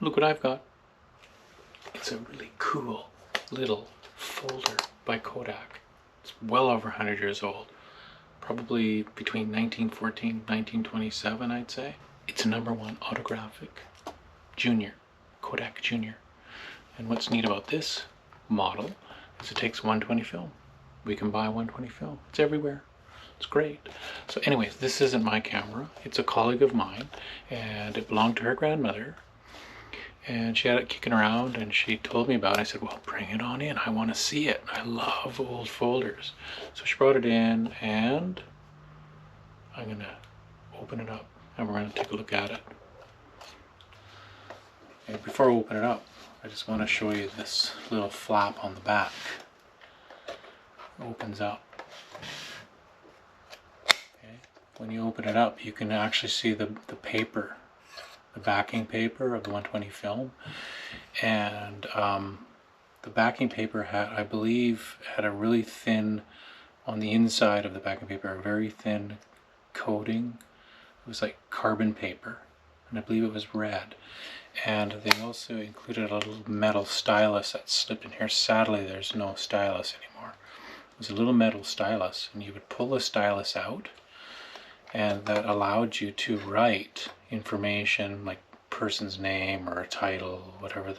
look what I've got. It's a really cool little folder by Kodak. It's well over 100 years old. Probably between 1914 and 1927, I'd say. It's a #1 Autographic Junior, Kodak Junior. And what's neat about this model is it takes 120 film. We can buy 120 film. It's everywhere. It's great. So anyways, this isn't my camera. It's a colleague of mine, and it belonged to her grandmother. And she had it kicking around, and she told me about it. I said, well, bring it on in. I want to see it. I love old folders. So she brought it in, and I'm going to open it up, and we're going to take a look at it. And before I open it up, I just want to show you this little flap on the back. It opens up. Okay. When you open it up, you can actually see the paper, the backing paper of the 120 film. And the backing paper had, I believe, had a really thin, on the inside of the backing paper, a very thin coating. It was like carbon paper, and I believe it was red. And they also included a little metal stylus that slipped in here. Sadly, there's no stylus anymore. It was a little metal stylus, and you would pull the stylus out, and that allowed you to write information like person's name or a title, whatever, or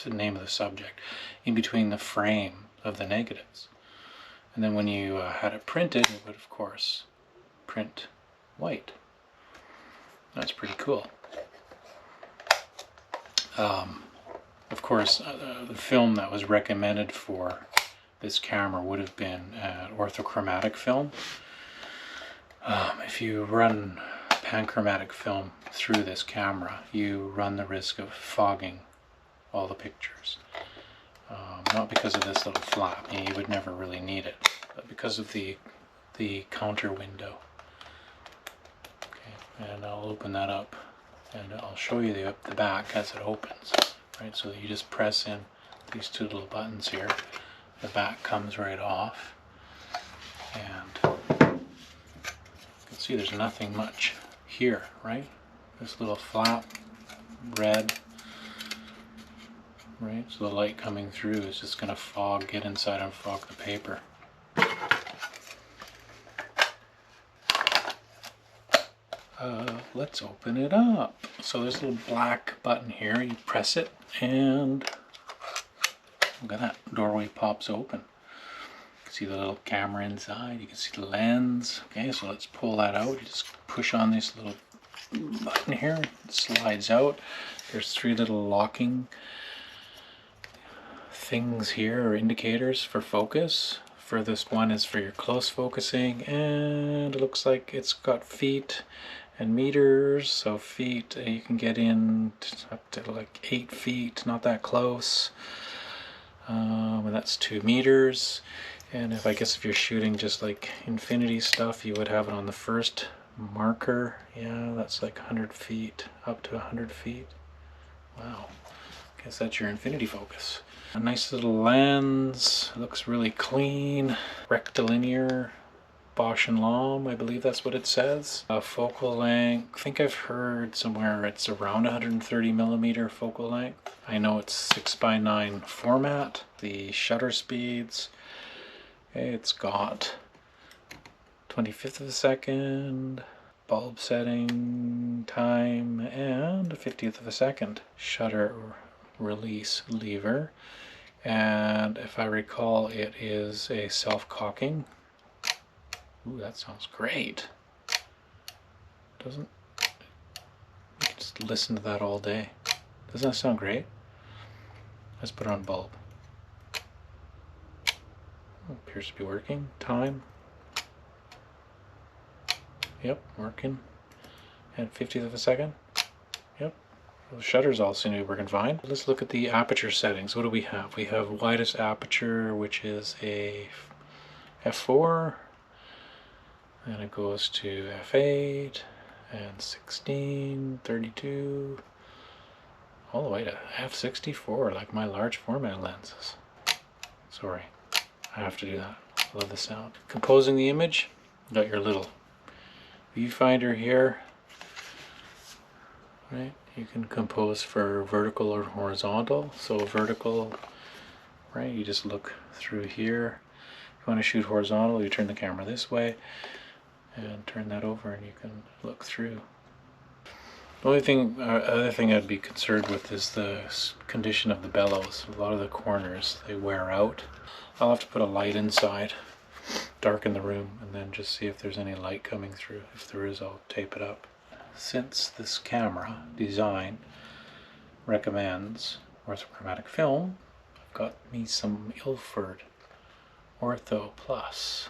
the name of the subject, in between the frame of the negatives. And then when you had it printed, it would of course print white. That's pretty cool. Of course, the film that was recommended for this camera would have been orthochromatic film. If you run panchromatic film through this camera, you run the risk of fogging all the pictures. Not because of this little flap, you would never really need it, but because of the counter window. Okay, and I'll open that up, and I'll show you the back as it opens. Right, so you just press in these two little buttons here. The back comes right off, and you can see there's nothing much here, right? This little flap, red, right? So the light coming through is just going to get inside and fog the paper. Let's open it up. So there's a little black button here. You press it, and look at that, doorway pops open. You can see the little camera inside. You can see the lens. Okay, so let's pull that out. You just push on this little button here. It slides out. There's 3 little locking things here, or indicators for focus. Furthest one is for your close focusing, and it looks like it's got feet and meters. So feet, you can get in up to like 8 feet, not that close. And that's 2 meters. And I guess if you're shooting just like infinity stuff, you would have it on the first marker. Yeah, that's like 100 feet, up to 100 feet. Wow, guess that's your infinity focus. A nice little lens, looks really clean, rectilinear, Bosch and Lomb, I believe that's what it says. Focal length, I think I've heard somewhere it's around 130mm focal length. I know it's 6:9 format. The shutter speeds, it's got 25th of a second, bulb setting time, and 50th of a second. Shutter release lever, and if I recall, it is a self-cocking. Ooh, that sounds great. Doesn't, you can just listen to that all day. Doesn't that sound great? Let's put it on bulb. Appears to be working. Time. Yep, working. And 50th of a second. Yep. The shutters all seem to be working fine. Let's look at the aperture settings. What do we have? We have widest aperture, which is a f4. And it goes to f8 and 16, 32, all the way to f64, like my large format lenses. Sorry, I have to do that. I love the sound. Composing the image, got your little viewfinder here, right? You can compose for vertical or horizontal. So vertical, right, you just look through here. If you want to shoot horizontal, you turn the camera this way and turn that over and you can look through. The only other thing I'd be concerned with is the condition of the bellows. A lot of the corners, they wear out. I'll have to put a light inside, darken the room, and then just see if there's any light coming through. If there is, I'll tape it up. Since this camera design recommends orthochromatic film, I've got me some Ilford Ortho-Plus.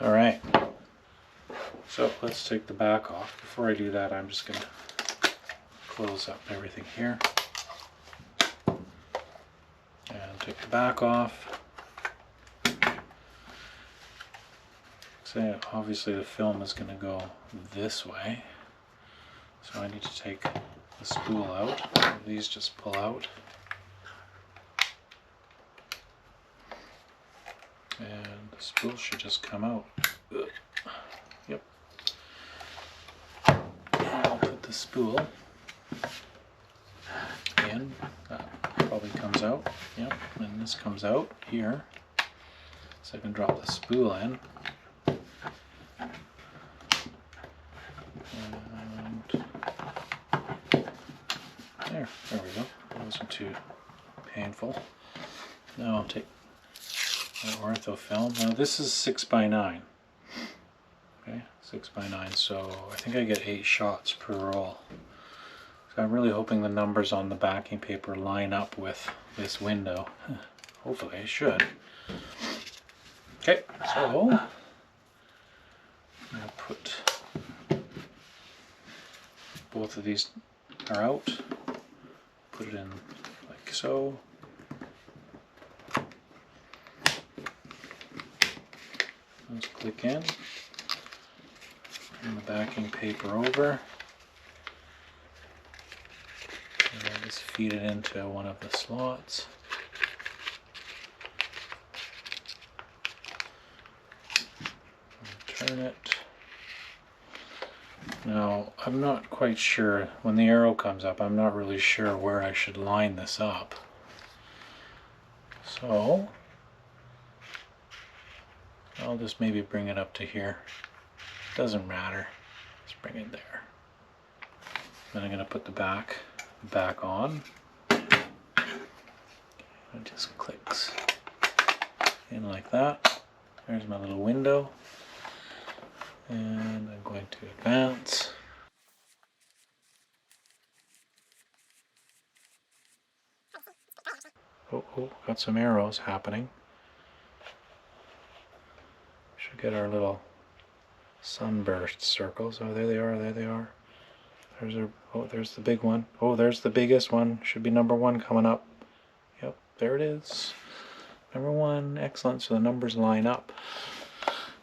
Alright, so let's take the back off. Before I do that, I'm just going to close up everything here and take the back off. So obviously the film is going to go this way, so I need to take the spool out. These just pull out. And the spool should just come out. Ugh. Yep. I'll put the spool in. That probably comes out. Yep. And this comes out here. So I can drop the spool in. And there we go. That wasn't too painful. Now I'll take ortho film. Now this is 6x9. Okay, 6x9. So I think I get 8 shots per roll. So I'm really hoping the numbers on the backing paper line up with this window. Hopefully it should. Okay, so I'm gonna put both of these are out. Put it in like so. Let's click in, turn the backing paper over, and then just feed it into one of the slots. And turn it. Now, I'm not quite sure, when the arrow comes up, I'm not really sure where I should line this up. So I'll just maybe bring it up to here. Doesn't matter. Just bring it there. Then I'm going to put the back on. It just clicks in like that. There's my little window. And I'm going to advance. Oh, got some arrows happening. Should get our little sunburst circles. Oh, there they are, there they are. There's the big one. Oh, there's the biggest one. Should be number 1 coming up. Yep, there it is. Number 1, excellent. So the numbers line up.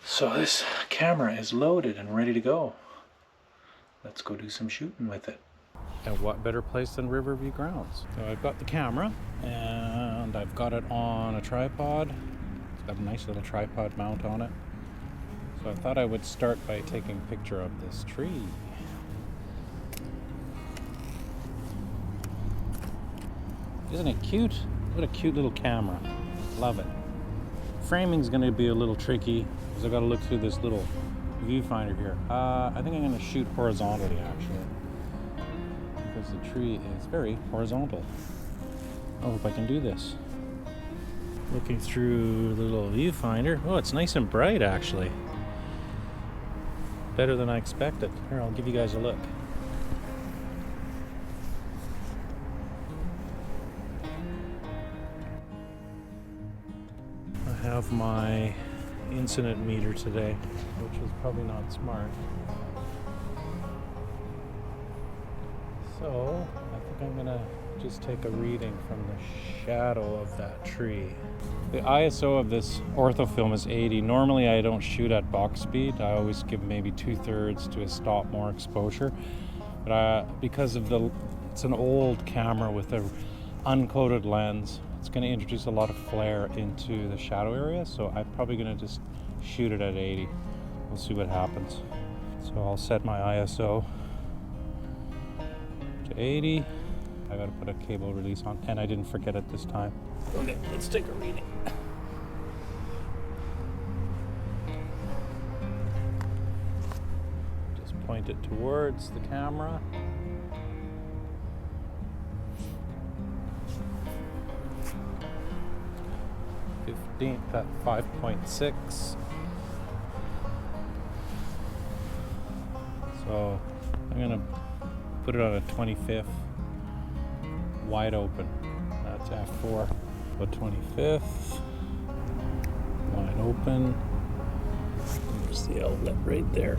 So this camera is loaded and ready to go. Let's go do some shooting with it. And what better place than Riverview Grounds? So I've got the camera and I've got it on a tripod. It's got a nice little tripod mount on it. So I thought I would start by taking a picture of this tree. Isn't it cute? What a cute little camera. Love it. Framing's going to be a little tricky because I've got to look through this little viewfinder here. I think I'm going to shoot horizontally actually, because the tree is very horizontal. I hope I can do this. Looking through the little viewfinder. Oh, it's nice and bright actually. Better than I expected. Here, I'll give you guys a look. I have my incident meter today, which was probably not smart. So I think I'm gonna just take a reading from the shadow of that tree. The ISO of this ortho film is 80. Normally I don't shoot at box speed. I always give maybe 2/3 to a stop more exposure. But because of it's an old camera with a uncoated lens, it's going to introduce a lot of flare into the shadow area. So I'm probably going to just shoot it at 80. We'll see what happens. So I'll set my ISO to 80. I gotta put a cable release on, and I didn't forget it this time. Okay, let's take a reading. Just point it towards the camera. At 5.6. So I'm gonna put it on a 25th wide open. That's f4. But 25th wide open. There's the outlet right there.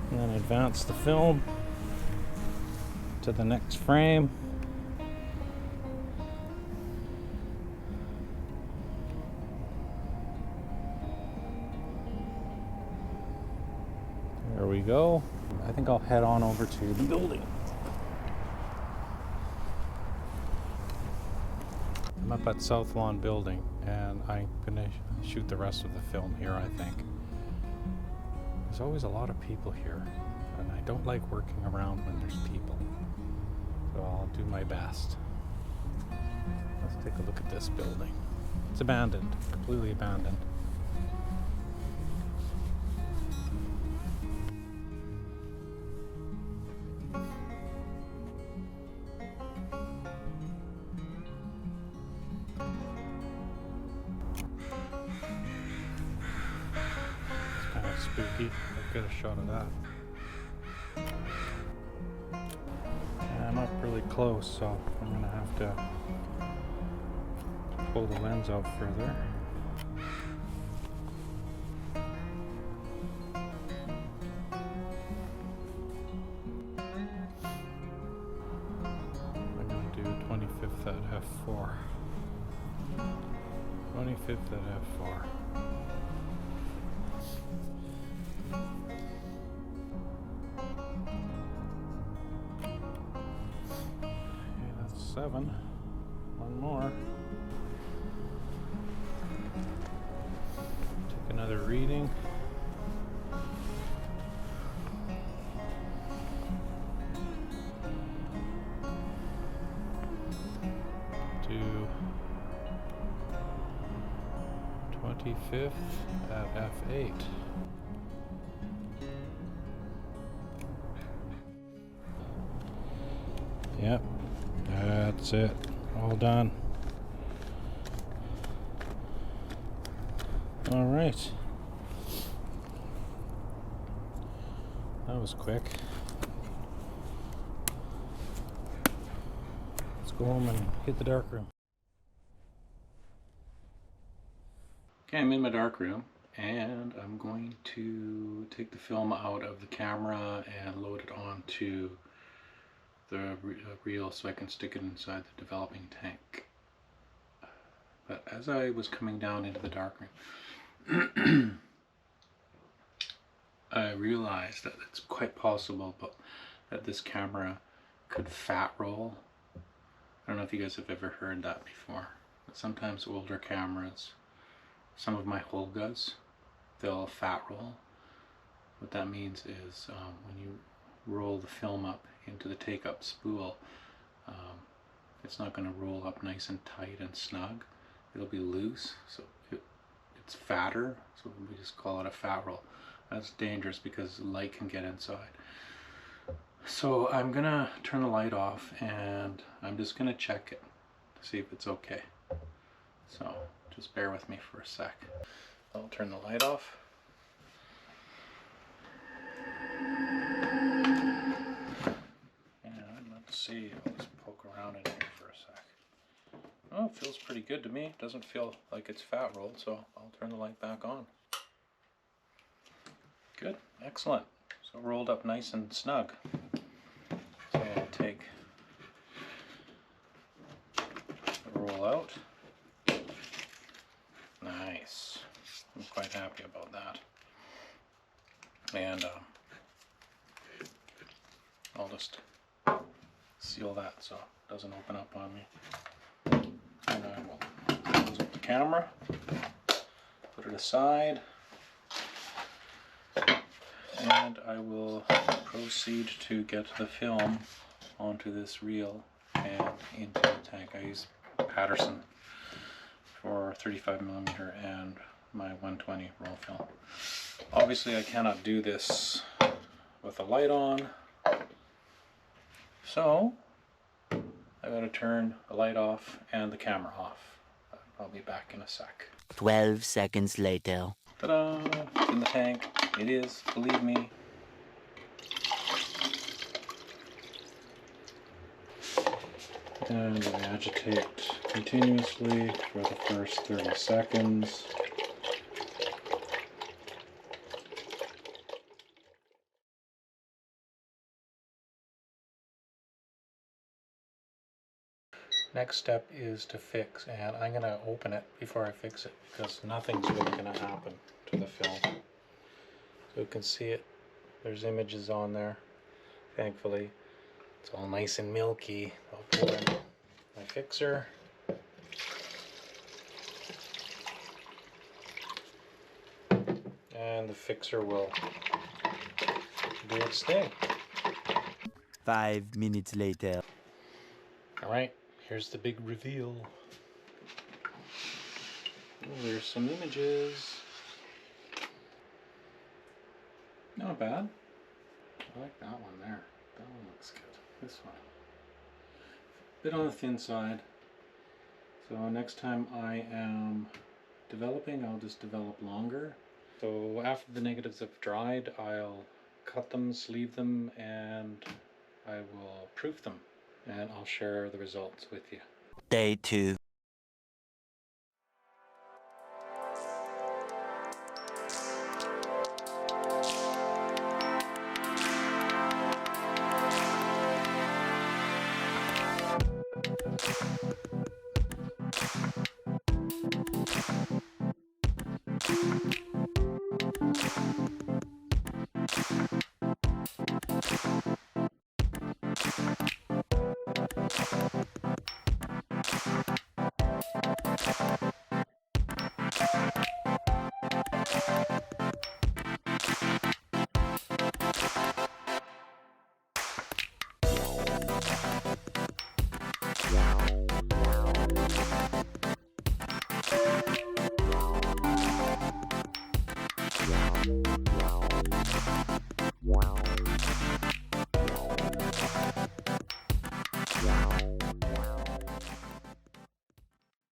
And then advance the film to the next frame. There we go. I think I'll head on over to the building. I'm up at South Lawn Building, and I'm gonna shoot the rest of the film here, I think. There's always a lot of people here, and I don't like working around when there's people. So I'll do my best. Let's take a look at this building. It's abandoned, completely abandoned. It's kind of spooky. I'll get a shot of that. I'm up really close, so I'm gonna have to pull the lens out further. I'm gonna do 25th at f4. 25th at f4. Okay, that's 7. One more. Take another reading. Do 25th at f8. Yep, that's it. All done. All right. That was quick. Let's go home and hit the darkroom. Okay, I'm in my darkroom, and I'm going to take the film out of the camera and load it onto the reel so I can stick it inside the developing tank. But as I was coming down into the darkroom, I realized that it's quite possible that this camera could fat roll. I don't know if you guys have ever heard that before, but sometimes older cameras, some of my Holgas, they'll fat roll. What that means is when you roll the film up into the take-up spool, it's not going to roll up nice and tight and snug. It'll be loose, so it's fatter, so we just call it a fat roll. That's dangerous because light can get inside. So I'm going to turn the light off, and I'm just going to check it to see if it's okay. So just bear with me for a sec. I'll turn the light off. Let's see, I'll just poke around in here for a sec. Oh, it feels pretty good to me. It doesn't feel like it's fat rolled, so I'll turn the light back on. Good, excellent. So rolled up nice and snug. So I'll take the roll out. Nice. I'm quite happy about that. And I'll just seal that so it doesn't open up on me. And I will close up the camera, put it aside, and I will proceed to get the film onto this reel and into the tank. I use Patterson for 35mm and my 120 roll film. Obviously I cannot do this with the light on, so I gotta turn the light off and the camera off. I'll be back in a sec. 12 seconds later. Ta-da! It's in the tank. It is, believe me. And I agitate continuously for the first 30 seconds. Next step is to fix, and I'm going to open it before I fix it because nothing's really going to happen to the film. So you can see it. There's images on there, thankfully. It's all nice and milky. I'll pour in my fixer. And the fixer will do its thing. 5 minutes later. Alright, here's the big reveal. Oh, there's some images. Not bad. I like that one there. That one looks good. This one. Bit on the thin side. So next time I am developing, I'll just develop longer. So after the negatives have dried, I'll cut them, sleeve them, and I will proof them. And I'll share the results with you. Day 2.